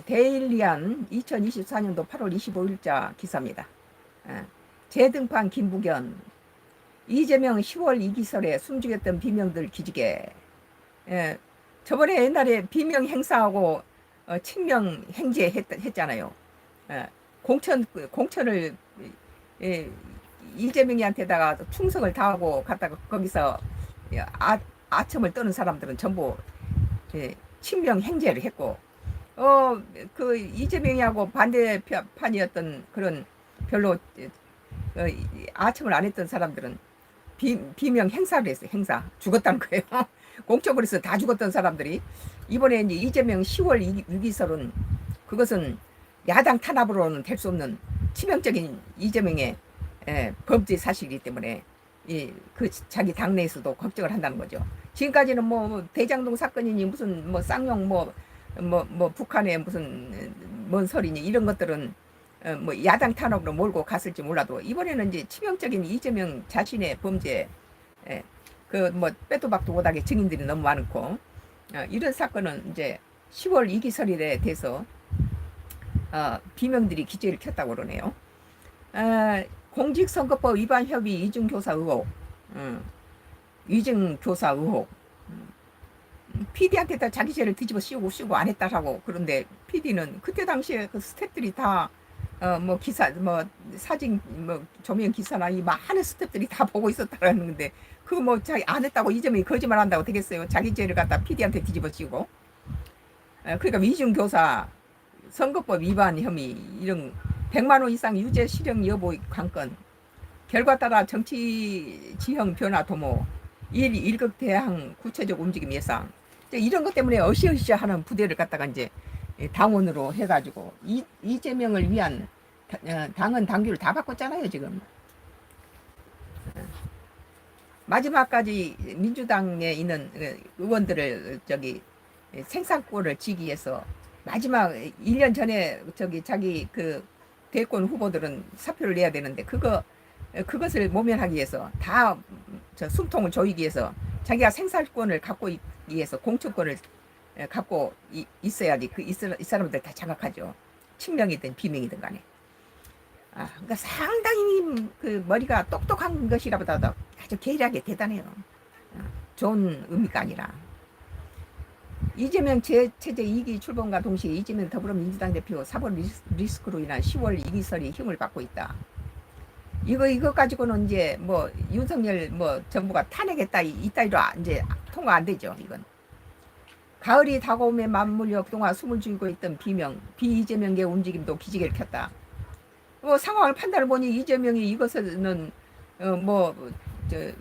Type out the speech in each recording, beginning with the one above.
데일리안 2024년도 8월 25일자 기사입니다. 재등판 김부겸, 이재명 10월 이기설에 숨죽였던 비명들 기지개. 저번에 옛날에 비명 행사하고 친명 행제 했잖아요. 공천을 이재명이한테다가 충성을 다하고 갔다가 거기서 아첨을 떠는 사람들은 전부 친명 행제를 했고, 그 이재명이하고 반대판이었던 그런 별로 아첨을 안 했던 사람들은 비명 행사를 했어요. 행사. 죽었다는 거예요. 공적으로 해서 다 죽었던 사람들이 이번에 이제 이재명 10월 유기설은 그것은 야당 탄압으로는 될 수 없는 치명적인 이재명의 범죄 사실이기 때문에 그 자기 당내에서도 걱정을 한다는 거죠. 지금까지는 뭐 대장동 사건이니 무슨 뭐 쌍용 뭐 북한의 무슨 뭔 소리니 이런 것들은 뭐 야당 탄압으로 몰고 갔을지 몰라도 이번에는 이제 치명적인 이재명 자신의 범죄, 그 뭐 빼도 박도 못하게 증인들이 너무 많고, 이런 사건은 이제 10월 이기설에 대해서 비명들이 기재를 켰다고 그러네요. 공직선거법 위반 협의 이중교사 의혹, 위증교사 의혹. PD한테 다 자기 죄를 뒤집어 씌우고 안 했다라고. 그런데 PD는 그때 당시에 그 스태프들이 다 뭐 기사 뭐 사진 뭐 조명 기사나 이 많은 스태프들이 다 보고 있었다라는 건데, 그 뭐 자기 안 했다고 이재명이 거짓말한다고 되겠어요? 자기 죄를 갖다 PD한테 뒤집어 씌우고. 그러니까 위증교사, 선거법 위반 혐의, 이런 100만 원 이상 유죄 실형 여부 관건, 결과 따라 정치 지형 변화 도모, 1급 대항 구체적 움직임 예상, 이런 것 때문에 어시어시 하는 부대를 갖다가 이제 당원으로 해가지고 이재명을 위한 당은 당규를 다 바꿨잖아요 지금. 마지막까지 민주당에 있는 의원들을 생산권을 지기 위해서 마지막 1년 전에 자기 그 대권 후보들은 사표를 내야 되는데 그것을 모면하기 위해서 다 숨통을 조이기 위해서 자기가 생산권을 갖고 위해서 공천권을 갖고 있어야지 이 사람들 다 장악하죠. 친명이든 비명이든 간에. 그러니까 상당히 그 머리가 똑똑한 것이라보다도 아주 계략이 대단해요. 좋은 의미가 아니라. 이재명 체제 2기 출범과 동시에 이재명 더불어민주당 대표 사법 리스크로 인한 10월 이기설이 힘을 받고 있다. 이거 가지고는 이제 뭐 윤석열 뭐 정부가 탄핵했다 이따위로 이제 통과 안 되죠. 이건 가을이 다가오며 맞물려 그동안 숨을 죽이고 있던 비이재명계 움직임도 기지개를 켰다. 뭐 상황을 판단을 보니 이재명이 이것은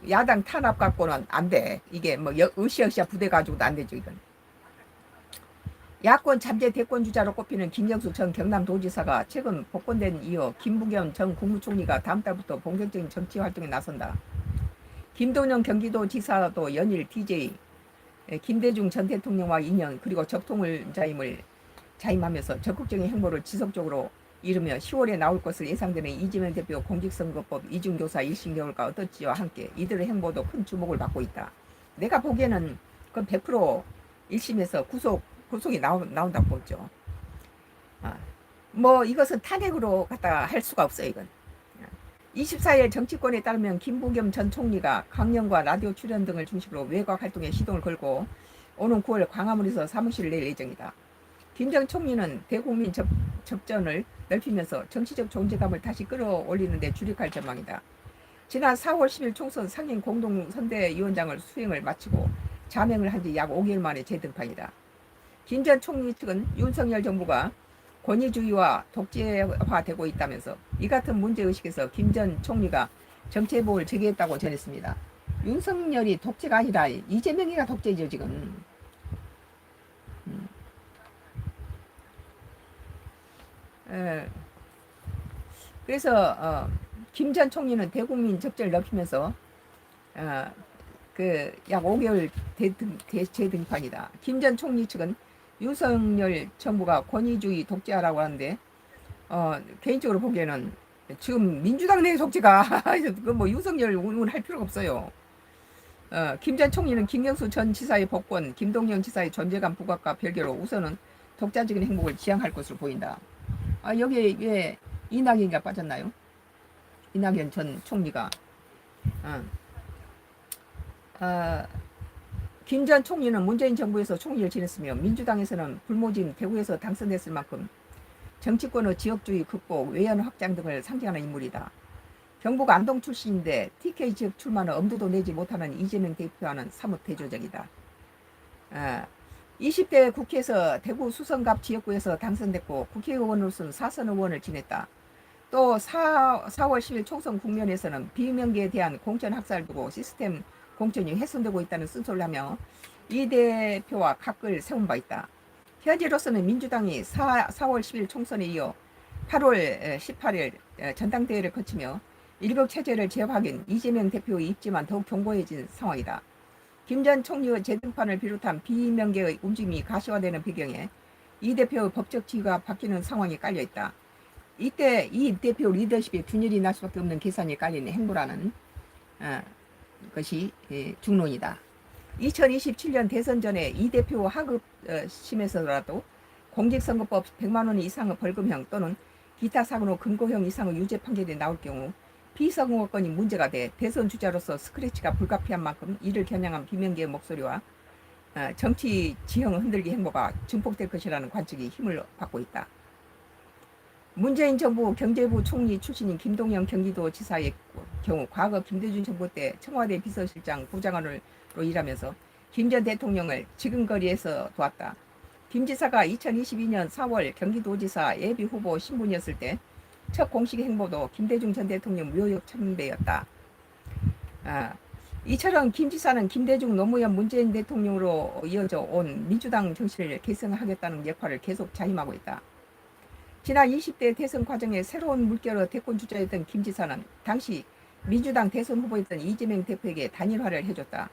야당 탄압 갖고는 안 돼. 이게 뭐 으쌰으쌰 부대 가지고도 안 되죠. 이건 야권 잠재 대권 주자로 꼽히는 김경수 전 경남도지사가 최근 복권된 이후 김부겸 전 국무총리가 다음 달부터 본격적인 정치 활동에 나선다. 김동연 경기도지사도 연일 DJ 김대중 전 대통령과 인연 그리고 적통을 자임하면서 적극적인 행보를 지속적으로 이르며 10월에 나올 것을 예상되는 이재명 대표 공직선거법 이중교사 1심 결과 어떨지와 함께 이들의 행보도 큰 주목을 받고 있다. 내가 보기에는 그 100% 1심에서 구속이 나온다고 보죠. 뭐 이것은 탄핵으로 갖다가 할 수가 없어요. 이건 24일 정치권에 따르면 김부겸 전 총리가 강연과 라디오 출연 등을 중심으로 외곽 활동에 시동을 걸고 오는 9월 광화문에서 사무실을 낼 예정이다. 김 전 총리는 대국민 접전을 넓히면서 정치적 존재감을 다시 끌어올리는 데 주력할 전망이다. 지난 4월 10일 총선 상임 공동선대위원장을 수행을 마치고 자명을 한 지 약 5개월 만에 재등판이다. 김 전 총리 측은 윤석열 정부가 권위주의와 독재화되고 있다면서 이 같은 문제의식에서 김 전 총리가 정치해법을 제기했다고 전했습니다. 윤석열이 독재가 아니라 이재명이가 독재죠 지금. 그래서 김 전 총리는 대국민 접전을 넓히면서 그 약 5개월 재등판이다. 김 전 총리 측은 윤석열 정부가 권위주의 독재하라고 하는데 개인적으로 보기에는 지금 민주당 내 독재가 그 뭐 윤석열 운운할 필요가 없어요. 김 전 총리는 김경수 전 지사의 복권, 김동연 지사의 존재감 부각과 별개로 우선은 독자적인 행복을 지향할 것으로 보인다. 여기에 왜 이낙연이가 빠졌나요? 이낙연 전 총리가. 김 전 총리는 문재인 정부에서 총리를 지냈으며 민주당에서는 불모진 대구에서 당선됐을 만큼 정치권의 지역주의 극복, 외연 확장 등을 상징하는 인물이다. 경북 안동 출신인데 TK 지역 출마는 엄두도 내지 못하는 이재명 대표와는 사뭇 대조적이다. 20대 국회에서 대구 수성갑 지역구에서 당선됐고 국회의원으로서는 4선 의원을 지냈다. 또 4월 10일 총선 국면에서는 비명계에 대한 공천 학살을 두고 시스템 공천이 훼손되고 있다는 쓴소리를 하며 이 대표와 각을 세운 바 있다. 현재로서는 민주당이 4월 10일 총선에 이어 8월 18일 전당대회를 거치며 일극체제를 재확인, 이재명 대표의 입지만 더욱 견고해진 상황이다. 김 전 총리의 재등판을 비롯한 비명계의 움직임이 가시화되는 배경에 이 대표의 법적 지위가 바뀌는 상황이 깔려있다. 이때 이 대표 리더십에 균열이 날 수밖에 없는 계산이 깔린 행보라는 것이 중론이다. 2027년 대선 전에 이 대표 하급심에서라도 공직선거법 100만 원 이상의 벌금형 또는 기타 사고로 금고형 이상의 유죄 판결이 나올 경우 피선거권이 문제가 돼 대선 주자로서 스크래치가 불가피한 만큼 이를 겨냥한 비명계의 목소리와 정치 지형 흔들기 행보가 증폭될 것이라는 관측이 힘을 받고 있다. 문재인 정부 경제부 총리 출신인 김동연 경기도지사의 경우 과거 김대중 정부 때 청와대 비서실장 부장관으로 일하면서 김 전 대통령을 지근거리에서 도왔다. 김 지사가 2022년 4월 경기도지사 예비후보 신분이었을 때 첫 공식 행보도 김대중 전 대통령 묘역 참배였다. 이처럼 김 지사는 김대중 노무현 문재인 대통령으로 이어져 온 민주당 정신을 계승하겠다는 역할을 계속 자임하고 있다. 지난 20대 대선 과정에 새로운 물결의 대권 주자였던 김 지사는 당시 민주당 대선 후보였던 이재명 대표에게 단일화를 해줬다.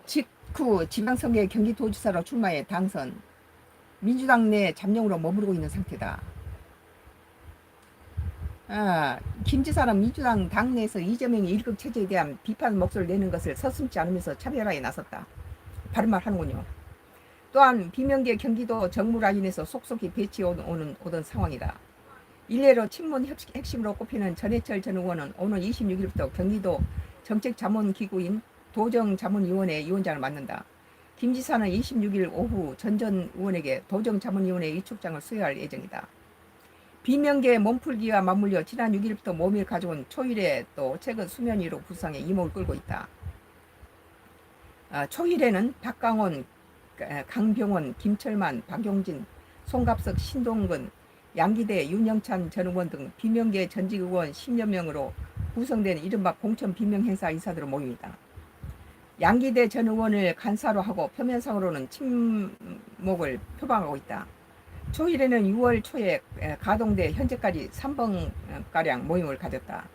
직후 지방선거에 경기도지사로 출마해 당선, 민주당 내 잠룡으로 머무르고 있는 상태다. 김 지사는 민주당 당내에서 이재명의 일극 체제에 대한 비판 목소리를 내는 것을 서슴지 않으면서 차별화에 나섰다. 바른 말 하는군요. 또한 비명계 경기도 정무 라인에서 속속히 배치해 오던 상황이다. 일례로 친문 핵심으로 꼽히는 전해철 전 의원은 오늘 26일부터 경기도 정책자문기구인 도정자문위원회 위원장을 맡는다. 김 지사는 26일 오후 전 의원에게 도정자문위원회 위촉장을 수여할 예정이다. 비명계 몸풀기와 맞물려 지난 6일부터 몸을 가져온 초일에 또 최근 수면 위로 부상에 이목을 끌고 있다. 초일에는 박강원, 강병원, 김철만, 박용진, 송갑석, 신동근, 양기대, 윤영찬 전 의원 등 비명계 전직 의원 10여 명으로 구성된 이른바 공천 비명 행사 인사들의 모임이다. 양기대 전 의원을 간사로 하고 표면상으로는 친목을 표방하고 있다. 초일에는 6월 초에 가동돼 현재까지 3번가량 모임을 가졌다.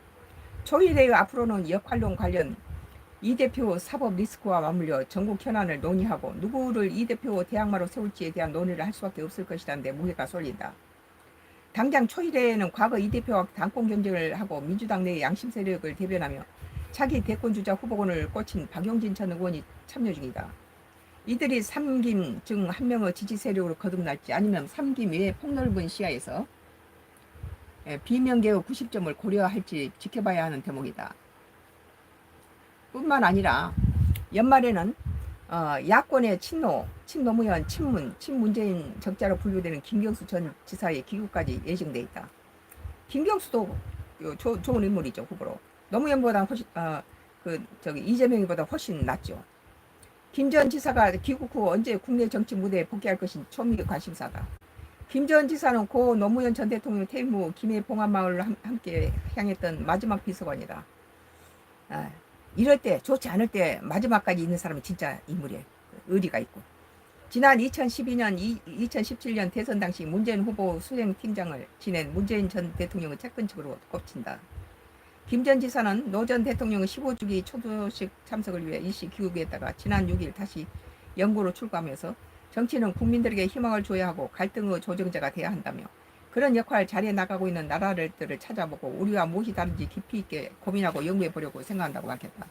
초일의 앞으로는 역활용 관련 이 대표 사법 리스크와 맞물려 전국 현안을 논의하고 누구를 이 대표 대항마로 세울지에 대한 논의를 할 수밖에 없을 것이라는데 무게가 쏠린다. 당장 초일에는 과거 이 대표와 당권 경쟁을 하고 민주당 내의 양심 세력을 대변하며 차기 대권주자 후보군을 꽂힌 박용진 전 의원이 참여 중이다. 이들이 3김 중 한 명의 지지 세력으로 거듭날지 아니면 3김 외의 폭넓은 시야에서 비명계의 90점을 고려할지 지켜봐야 하는 대목이다. 뿐만 아니라 연말에는 야권의 친노무현, 친문재인 적자로 분류되는 김경수 전 지사의 귀국까지 예정돼 있다. 김경수도 좋은 인물이죠, 후보로. 노무현보다 훨씬 이재명보다 훨씬 낫죠. 김 전 지사가 귀국 후 언제 국내 정치 무대에 복귀할 것인지 초미의 관심사다. 김 전 지사는 고 노무현 전 대통령 퇴임 후 김해 봉안마을을 함께 향했던 마지막 비서관이다. 이럴 때 좋지 않을 때 마지막까지 있는 사람은 진짜 인물이에요. 의리가 있고. 지난 2017년 대선 당시 문재인 후보 수행팀장을 지낸 문재인 전 대통령의 측근측으로 꼽힌다. 김 전 지사는 노 전 대통령의 15주기 초도식 참석을 위해 일시 귀국했다가 지난 6일 다시 영구로 출국하면서 정치는 국민들에게 희망을 줘야 하고 갈등의 조정자가 돼야 한다며 그런 역할 잘해 나가고 있는 나라들을 찾아보고 우리와 무엇이 다른지 깊이 있게 고민하고 연구해 보려고 생각한다고 밝혔다.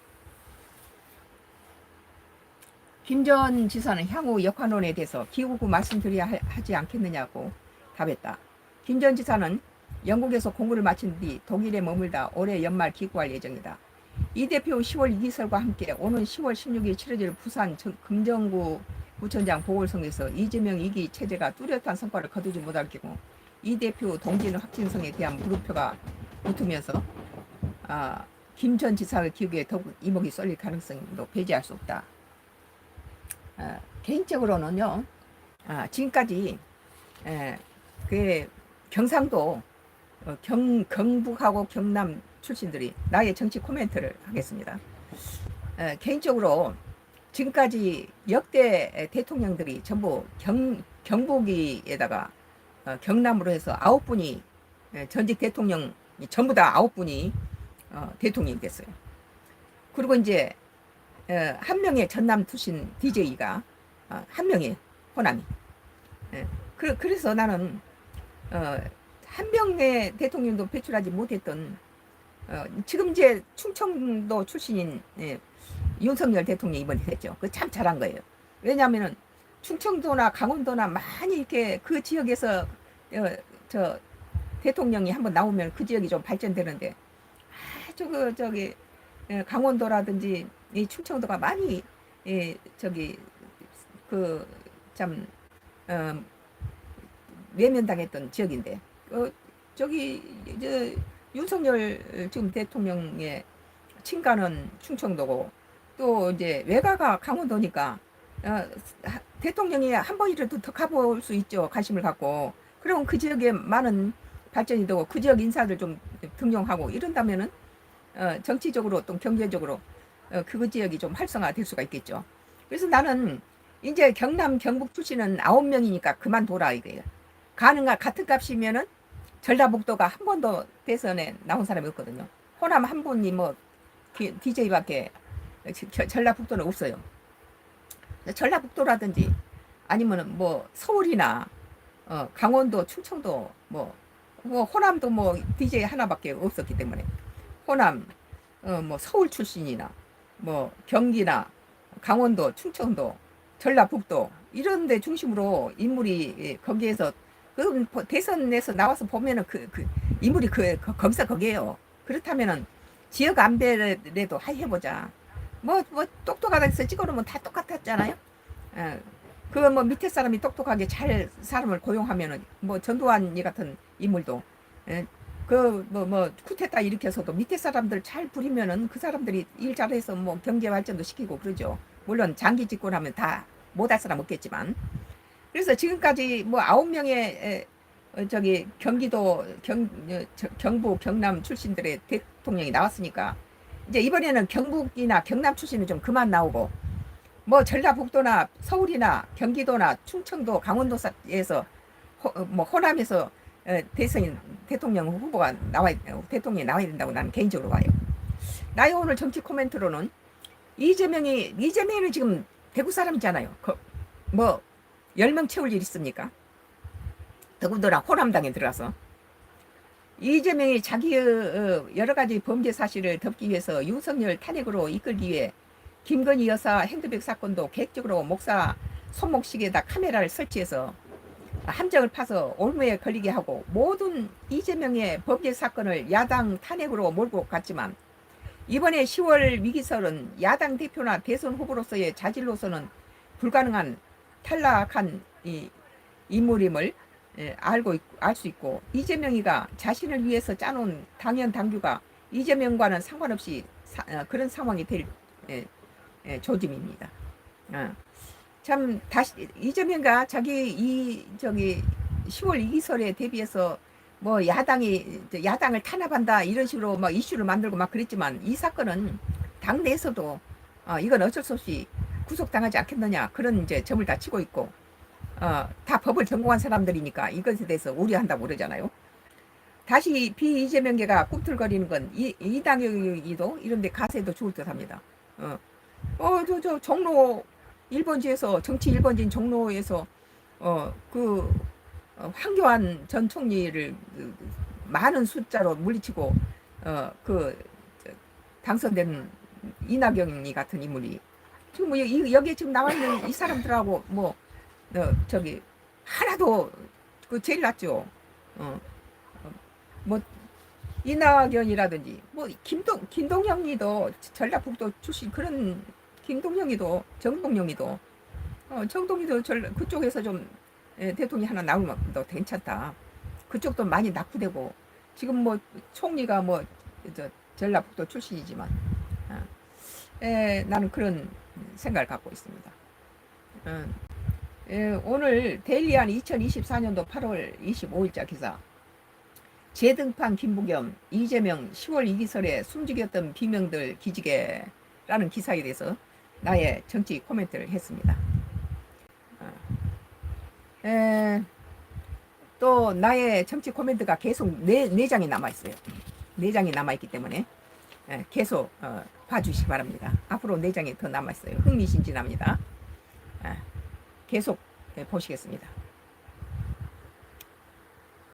김 전 지사는 향후 역할론에 대해서 기구구 말씀드려야 하지 않겠느냐고 답했다. 김 전 지사는 영국에서 공부를 마친 뒤 독일에 머물다 올해 연말 귀국할 예정이다. 이 대표 10월 이기설과 함께 오는 10월 16일 치러질 부산 금정구 구청장 보궐선거에서 이재명 2기 체제가 뚜렷한 성과를 거두지 못할 경우 이 대표 동진 확진성에 대한 물음표가 붙으면서 김 전 지사의 기국에 더욱 이목이 쏠릴 가능성도 배제할 수 없다. 개인적으로는요, 지금까지 그 경상도 경북하고 경남 출신들이 나의 정치 코멘트를 하겠습니다. 개인적으로 지금까지 역대 대통령들이 전부 경북에다가 경남으로 해서 9분이 전직 대통령이 전부 다 9분이 대통령이 됐어요. 그리고 이제 한 명의 전남 출신 DJ가 한 명의 호남이. 그래서 나는 한 명의 대통령도 배출하지 못했던 지금 이제 충청도 출신인 윤석열 대통령이 이번에 됐죠. 그 참 잘한 거예요. 왜냐하면은 충청도나 강원도나 많이 이렇게 그 지역에서 저 대통령이 한번 나오면 그 지역이 좀 발전되는데 저기 강원도라든지 이 충청도가 많이 저기 그 참 외면당했던 지역인데 저기 윤석열 지금 대통령의 친가는 충청도고 또 이제 외가가 강원도니까 대통령이 한 번이라도 더 가볼 수 있죠. 관심을 갖고. 그러면 그 지역에 많은 발전이 되고 그 지역 인사들 좀 등용하고 이런다면은 정치적으로 또 경제적으로 그 지역이 좀 활성화될 수가 있겠죠. 그래서 나는 이제 경남 경북 출신은 9명이니까 그만둬라 이거예요. 가능한 같은 값이면은 전라북도가 한 번도 대선에 나온 사람이 없거든요. 호남 한 분이 뭐 DJ밖에 전라북도는 없어요. 전라북도라든지 아니면은 뭐 서울이나 강원도, 충청도 뭐 호남도 뭐 DJ 하나밖에 없었기 때문에 호남 뭐 서울 출신이나 뭐 경기나 강원도, 충청도, 전라북도 이런 데 중심으로 인물이 거기에서 그 대선에서 나와서 보면은 그 인물이 거기서 거기에요. 그렇다면은 지역 안배라도 해보자. 뭐 똑똑하다 해서 찍어놓으면 다 똑같았잖아요. 그 뭐 밑에 사람이 똑똑하게 잘 사람을 고용하면은 뭐 전두환 이 같은 인물도 뭐 쿠데타 일으켜서도 밑에 사람들 잘 부리면은 그 사람들이 일 잘해서 뭐 경제 발전도 시키고 그러죠. 물론 장기 집권하면 다 못할 사람 없겠지만. 그래서 지금까지 뭐 9명의 저기 경기도 경북 경남 출신들의 대통령이 나왔으니까 이제 이번에는 경북이나 경남 출신은 좀 그만 나오고 뭐 전라북도나 서울이나 경기도나 충청도 강원도에서 뭐 호남에서 대통령 후보가 대통령이 나와야 된다고 나는 개인적으로 봐요. 나의 오늘 정치 코멘트로는 이재명이 지금 대구 사람이잖아요. 뭐 10명 채울 일 있습니까? 더군다나 호남당에 들어가서 이재명이 자기의 여러 가지 범죄 사실을 덮기 위해서 윤석열 탄핵으로 이끌기 위해 김건희 여사 핸드백 사건도 계획적으로 목사 손목시계에다 카메라를 설치해서 함정을 파서 올무에 걸리게 하고 모든 이재명의 범죄 사건을 야당 탄핵으로 몰고 갔지만 이번에 10월 위기설은 야당 대표나 대선 후보로서의 자질로서는 불가능한 탈락한 인물임을 알 수 있고 이재명이가 자신을 위해서 짜놓은 당연 당규가 이재명과는 상관없이 그런 상황이 될 조짐입니다. 참 다시 이재명과 자기 저기 10월 이기설에 대비해서 뭐 야당을 탄압한다 이런 식으로 막 이슈를 만들고 막 그랬지만 이 사건은 당내에서도 이건 어쩔 수 없이 구속당하지 않겠느냐 그런 이제 점을 다 치고 있고 다 법을 전공한 사람들이니까 이것에 대해서 우려한다고 그러잖아요. 다시 비이재명계가 꿈틀거리는 건 이당혁이도 이런데 가세도 좋을 듯합니다. 저 종로 1번지에서 정치 1번지인 종로에서 황교안 전 총리를 많은 숫자로 물리치고 당선된 이낙연이 같은 인물이 지금 뭐 여기에 지금 나와 있는 이 사람들하고 뭐 저기 하나도 그 제일 낫죠. 어, 뭐 이낙연이라든지 뭐 김동영이도 전라북도 출신 그런 김동영이도 정동영이도 정동이도 그쪽에서 좀 대통령이 하나 나오면 더 괜찮다. 그쪽도 많이 낙후되고 지금 뭐 총리가 뭐 전라북도 출신이지만 나는 그런 생각을 갖고 있습니다. 오늘 데일리한 2024년도 8월 25일자 기사 재등판 김부겸 이재명 10월 이기설에 숨죽였던 비명들 기지개라는 기사에 대해서 나의 정치 코멘트를 했습니다. 또 나의 정치 코멘트가 계속 네 장이 남아있어요. 4장이 남아있기 때문에 계속 봐주시기 바랍니다. 앞으로 4장이 더 남아있어요. 흥미진진합니다. 계속 보시겠습니다.